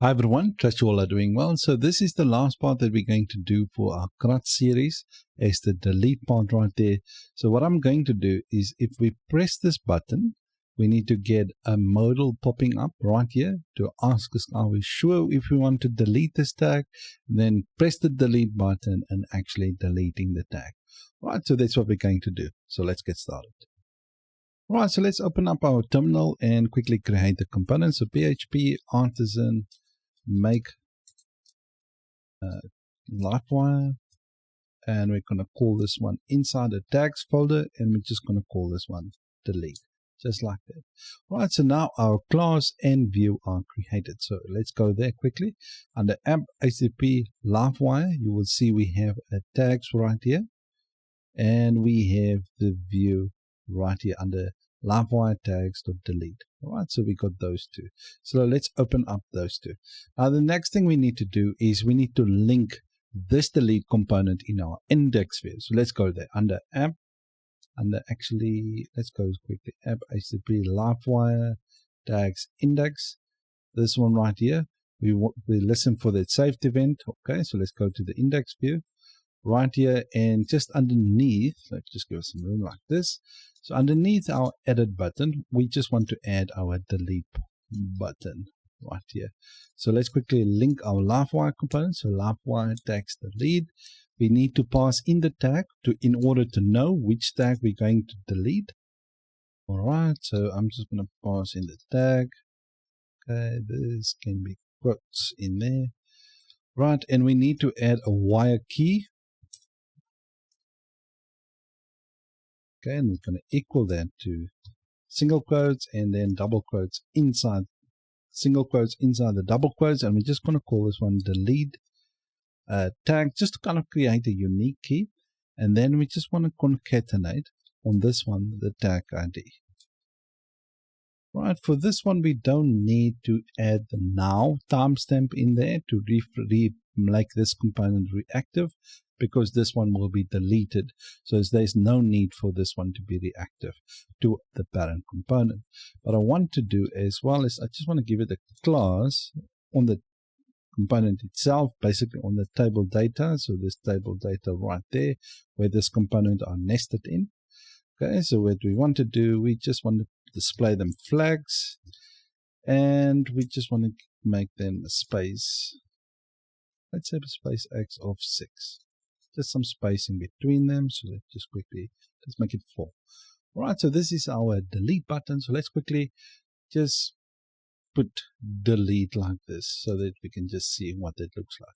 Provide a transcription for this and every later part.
Hi everyone, trust you all are doing well. So this is the last part that we're going to do for our CRUD series, is the delete part right there. So what I'm going to do is if we press this button, we need to get a modal popping up right here to ask us, are we sure if we want to delete this tag? Then press the delete button and actually deleting the tag. Right, so that's what we're going to do. So let's get started. Right, so let's open up our terminal and quickly create the component. So PHP artisan make Livewire, and we're going to call this one inside the tags folder, and we're just going to call this one delete, just like that. Right, so now our class and view are created. So let's go there quickly. Under app HTTP Livewire, you will see we have a tags right here, and we have the view right here under Livewire tags.delete. All right, so we got those two. So let's open up those two. Now the next thing we need to do is we need to link this delete component in our index view. So let's go there under app, let's go quickly, app HTTP Livewire tags index. This one right here, we listen for that saved event. Okay, so let's go to the index view right here, and just underneath, let's just give us some room like this. So underneath our edit button, we just want to add our delete button right here. So let's quickly link our Livewire component. So Livewire tags delete. We need to pass in the tag in order to know which tag we're going to delete. All right, so I'm just going to pass in the tag. Okay, this can be quotes in there. Right, and we need to add a wire key. Okay, and we're going to equal that to single quotes and then double quotes inside, single quotes inside the double quotes, and we're just going to call this one delete tag, just to kind of create a unique key. And then we just want to concatenate on this one the tag ID. Right, for this one we don't need to add the now timestamp in there to make this component reactive, because this one will be deleted. So there's no need for this one to be reactive to the parent component. What I want to do as well is I just want to give it a class on the component itself, basically on the table data. So this table data right there, where this component are nested in. Okay, so what we want to do, we just want to display them flags, and we just want to make them a space, let's say a space x of 6. Just some space in between them. So let's just quickly, let's make it 4. All right, so this is our delete button. So let's quickly just put delete like this so that we can just see what it looks like.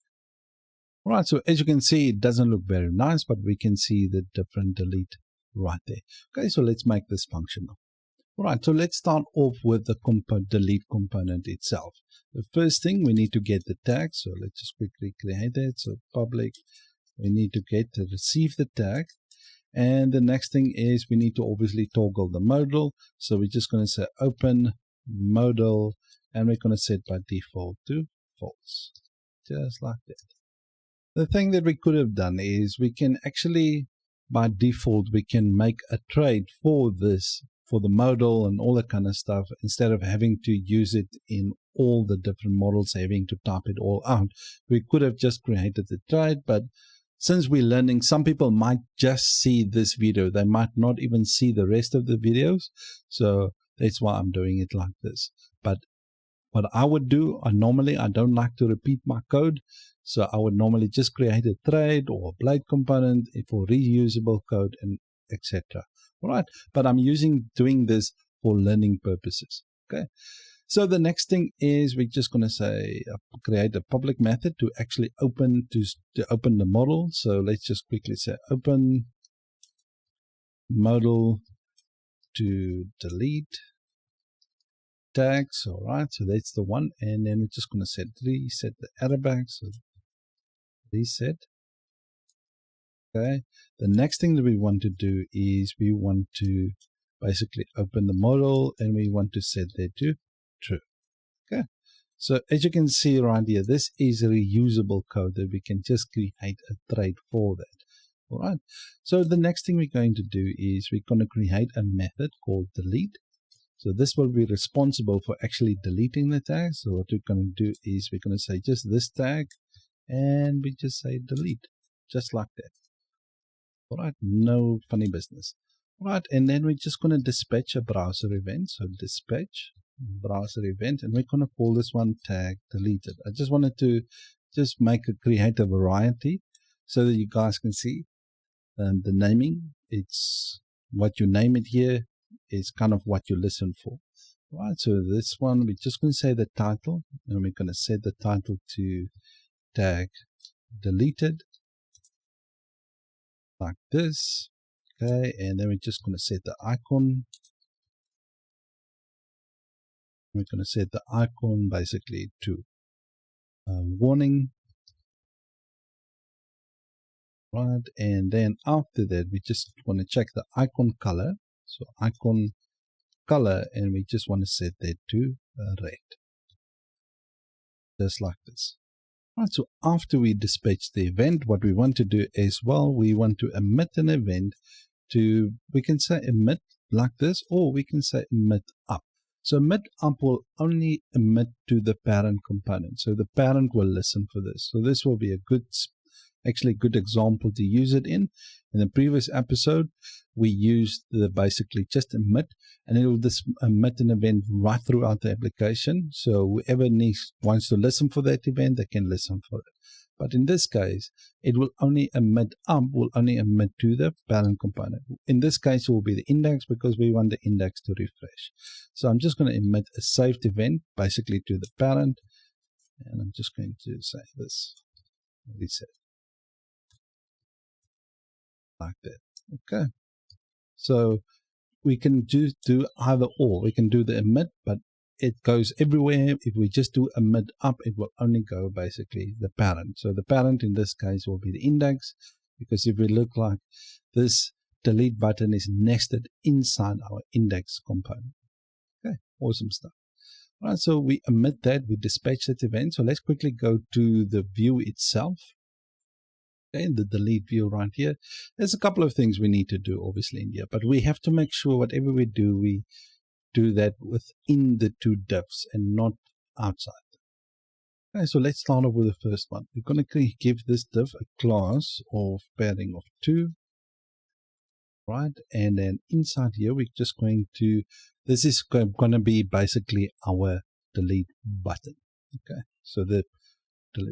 All right, so as you can see, it doesn't look very nice, but we can see the different delete right there. Okay, so let's make this functional. All right, so let's start off with the delete component itself. The first thing, we need to get the tag. So let's just quickly create that. So public, we need to get to receive the tag. And the next thing is we need to obviously toggle the modal. So we're just going to say open modal, and we're going to set by default to false, just like that. The thing that we could have done is we can actually, by default, we can make a trade for this, for the modal and all that kind of stuff, instead of having to use it in all the different models, having to type it all out. We could have just created the trade, but since we're learning, some people might just see this video. They might not even see the rest of the videos. So that's why I'm doing it like this. But what I would do, I don't like to repeat my code. So I would normally just create a thread or a blade component for reusable code and etc. All right, but I'm doing this for learning purposes. Okay. So the next thing is we're just going to say create a public method to actually open the model. So let's just quickly say open modal to delete tags. All right, so that's the one, and then we're just going to reset the error bag. So reset. Okay. The next thing that we want to do is we want to basically open the model, and we want to set that to true. Okay. So as you can see right here, this is a reusable code that we can just create a thread for that. All right. So the next thing we're going to do is we're going to create a method called delete. So this will be responsible for actually deleting the tag. So what we're going to do is we're going to say just this tag, and we just say delete, just like that. All right, no funny business. All right, and then we're just going to dispatch a browser event. So dispatch browser event, and we're going to call this one tag deleted. I just wanted to just create a variety so that you guys can see the naming. It's what you name it here is kind of what you listen for. All right, so this one, we're just going to say the title, and we're going to set the title to tag deleted, like this. Okay, and then we're just going to set the icon. We're going to set the icon basically to warning. Right, and then after that, we just want to check the icon color. So icon color, and we just want to set that to red, just like this. Right, so after we dispatch the event, what we want to do as well, we want to emit an event to, we can say emit like this, or we can say emit up. So emit up will only emit to the parent component. So the parent will listen for this. So this will be a good example to use it in. In the previous episode, we used the basically just emit, and it will emit an event right throughout the application. So whoever wants to listen for that event, they can listen for it. But in this case, it will only emit will only emit to the parent component. In this case, it will be the index because we want the index to refresh. So I'm just going to emit a saved event basically to the parent, and I'm just going to say this reset. Like that. Okay, so we can do either or. We can do the emit, but it goes everywhere. If we just do emit up, it will only go basically the parent. So the parent in this case will be the index, because if we look like this delete button is nested inside our index component. Okay, awesome stuff. All right, so we emit that, we dispatch that event. So let's quickly go to the view itself. Okay, the delete view right here. There's a couple of things we need to do obviously in here, but we have to make sure whatever we do that within the two divs and not outside. Okay, so let's start off with the first one. We're going to give this div a class of pairing of 2, right? And then inside here, we're just going to, this is going to be basically our delete button. Okay, so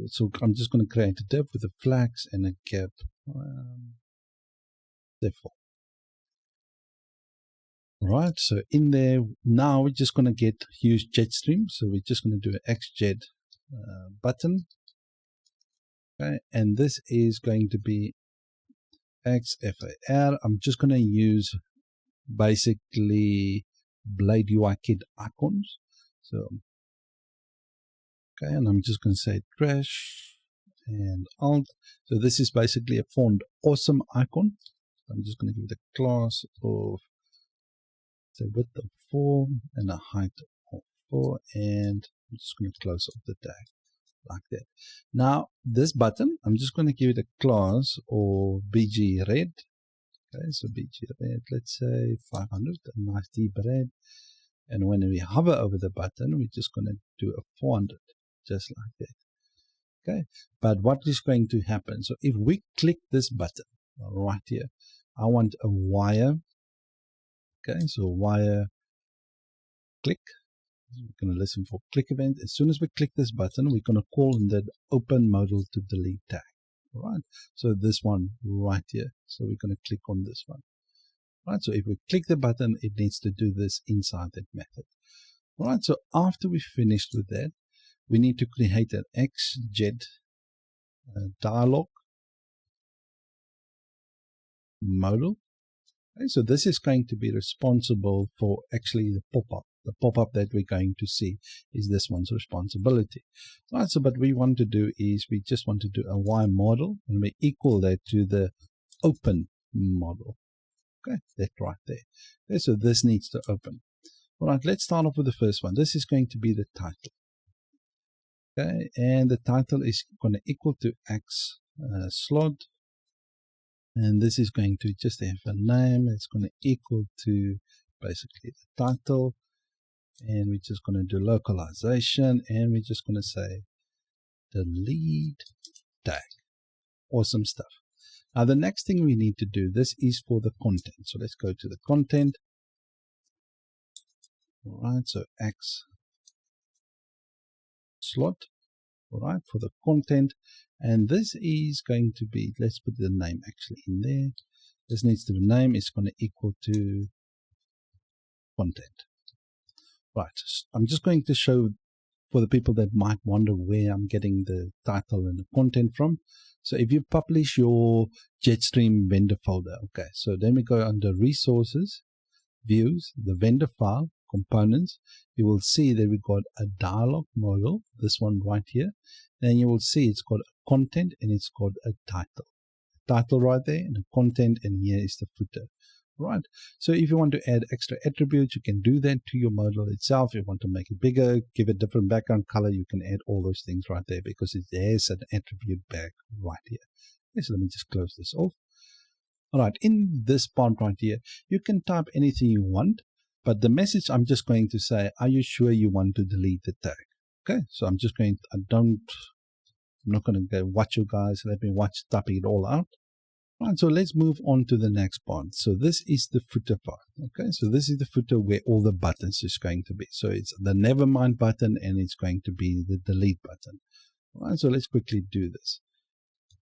so I'm just going to create a div with a flags and a get default. Right, so in there now we're just going to use Jetstream. So we're just going to do an xjet button. Okay, and this is going to be xfar. I'm just going to use basically Blade UI Kit icons. So okay, and I'm just going to say trash and alt. So this is basically a font awesome icon. I'm just going to give it a class of, say, width of 4 and a height of 4, and I'm just going to close off the tag like that. Now this button, I'm just going to give it a class of BG red. Okay, so BG red, let's say 500, a nice deep red. And when we hover over the button, we're just going to do a 400, just like that. Okay, but what is going to happen? So if we click this button right here, I want a wire. Okay, so wire click. We're going to listen for click event. As soon as we click this button, we're going to call in the open modal to delete tag. All right, so this one right here. So we're going to click on this one. All right, so if we click the button, it needs to do this inside that method. All right, so after we finished with that, we need to create an xjet dialog modal. Okay, so this is going to be responsible for actually the pop-up. The pop-up that we're going to see is this one's responsibility. Right, so what we want to do is we just want to do a Y model, and we equal that to the open model. Okay, that right there. Okay, so this needs to open. All right, let's start off with the first one. This is going to be the title. Okay, and the title is going to equal to x slot. And this is going to just have a name. It's going to equal to basically the title. and we're just going to do localization, and we're just going to say delete tag. Awesome stuff. Now the next thing we need to do, this is for the content. So let's go to the content. All right, so X slot, all right, for the content. And this is going to be, let's put the name actually in there. This needs to be name is going to equal to content. Right, I'm just going to show for the people that might wonder where I'm getting the title and the content from. So if you publish your Jetstream vendor folder, okay, so then we go under resources, views, the vendor file, components, you will see that we got a dialog modal, this one right here. Then you will see it's got a content and it's got a title. Title right there and a content, and here is the footer. Right. So if you want to add extra attributes, you can do that to your modal itself. If you want to make it bigger, give it different background color, you can add all those things right there because it has an attribute back right here. Okay, so let me just close this off. All right, in this part right here, you can type anything you want, but the message I'm just going to say, are you sure you want to delete the tag? Okay, so I'm just going to, I'm not going to go watch you guys. Let me typing it all out. Right, so let's move on to the next part. So this is the footer part. Okay, so this is the footer where all the buttons is going to be. So it's the Nevermind button and it's going to be the delete button. All right, so let's quickly do this.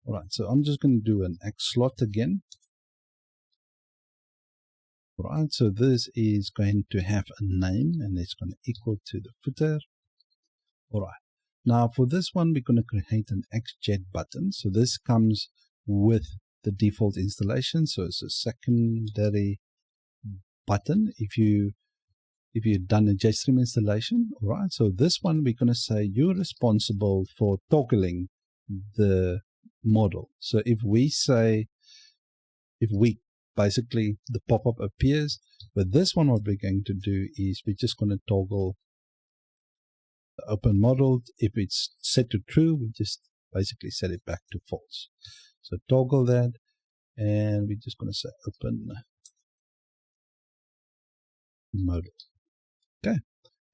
All right, so I'm just going to do an X slot again. All right, so this is going to have a name and it's going to equal to the footer. All right, now for this one, we're going to create an XJet button. So this comes with the default installation, so it's a secondary button if you've done a Jetstream installation. All right, so this one we're going to say you're responsible for toggling the model. So if we basically the pop-up appears, but this one what we're going to do is we're just going to toggle the open model. If it's set to true, we just basically set it back to false. So toggle that, and we're just going to say open modal. Okay,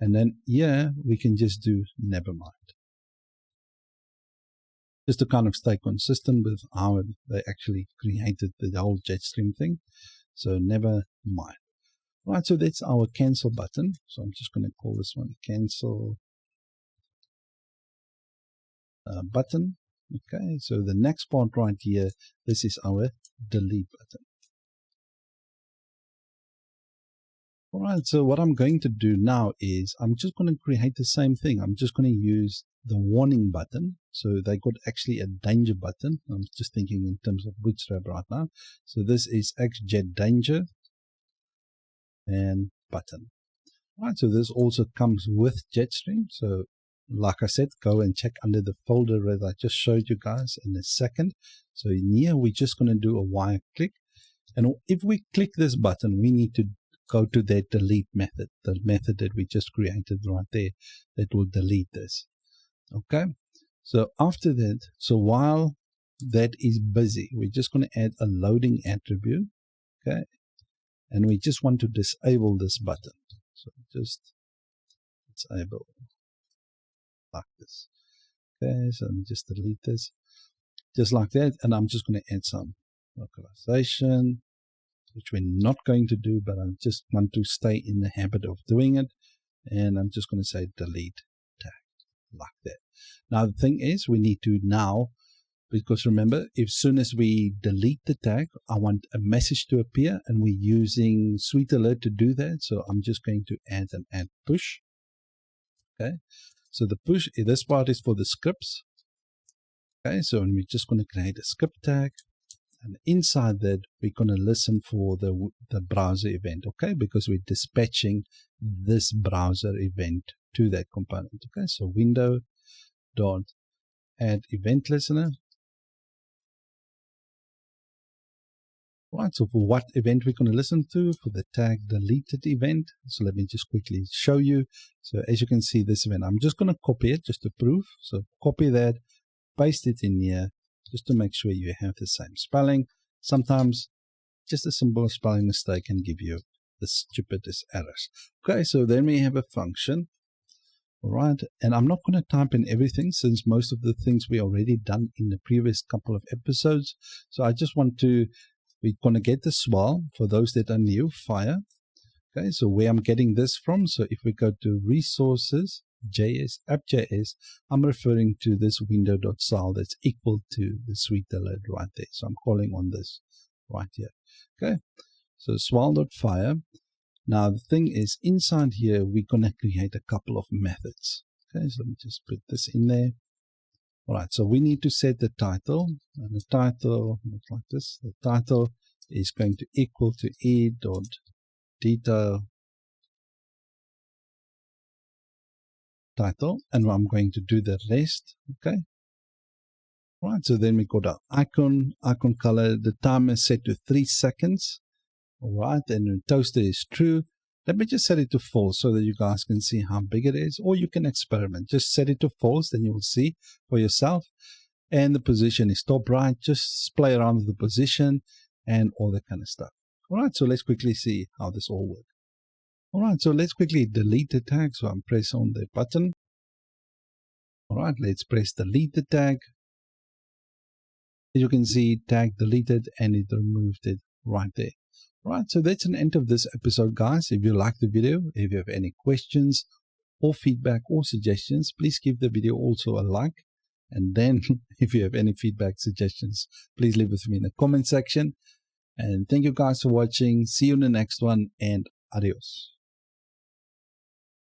and then here we can just do Nevermind, just to kind of stay consistent with how they actually created the whole Jetstream thing. So Nevermind. Right, so that's our cancel button. So I'm just going to call this one cancel button. Okay, so the next part right here, this is our delete button. All right, so what I'm going to do now is I'm just going to create the same thing. I'm just going to use the warning button. So they got actually a danger button. I'm just thinking in terms of Bootstrap right now. So this is XJet danger and button. All right, so this also comes with Jetstream. So like I said, go and check under the folder that I just showed you guys in a second. So in here, we're just going to do a wire click. And if we click this button, we need to go to that delete method, the method that we just created right there that will delete this. Okay. So after that, so while that is busy, we're just going to add a loading attribute. Okay. And we just want to disable this button. So just disable like this. Okay, so let me just delete this just like that, and I'm just going to add some localization, which we're not going to do, but I just want to stay in the habit of doing it, and I'm just going to say delete tag like that. Now the thing is, we need to now, because remember, as soon as we delete the tag, I want a message to appear, and we're using SweetAlert to do that. So I'm just going to add an add push. Okay, so the push, this part is for the scripts. Okay, so we're just going to create a script tag, and inside that we're going to listen for the browser event. Okay, because we're dispatching this browser event to that component. Okay, so window dot add event listener. Right, so for what event we're going to listen to, for the tagDeleted event. So let me just quickly show you. So as you can see, this event, I'm just going to copy it just to prove. So copy that, paste it in here, just to make sure you have the same spelling. Sometimes just a simple spelling mistake can give you the stupidest errors. Okay, so then we have a function. All right, and I'm not going to type in everything since most of the things we already done in the previous couple of episodes. So I just want to, we're going to get the swell for those that are new, fire. Okay, so where I'm getting this from, so if we go to resources, JS, app.js, I'm referring to this window.style that's equal to the SweetAlert right there. So I'm calling on this right here. Okay, so swell.fire. Now the thing is, inside here, we're going to create a couple of methods. Okay, so let me just put this in there. All right, so we need to set the title, and the title looks like this. The title is going to equal to e.detail title, and I'm going to do the rest. Okay. All right, so then we got our icon color. The timer is set to 3 seconds. All right, and the toaster is true. Let me just set it to false so that you guys can see how big it is, or you can experiment. Just set it to false, then you will see for yourself. And the position is top right. Just play around with the position and all that kind of stuff. All right, so let's quickly see how this all works. All right, so let's quickly delete the tag. So I'm pressing on the button. All right, let's press delete the tag. As you can see, tag deleted, and it removed it right there. Right, so that's an end of this episode, guys. If you like the video, if you have any questions or feedback or suggestions, please give the video also a like. And then if you have any feedback, suggestions, please leave with me in the comment section. And thank you guys for watching. See you in the next one, and adios.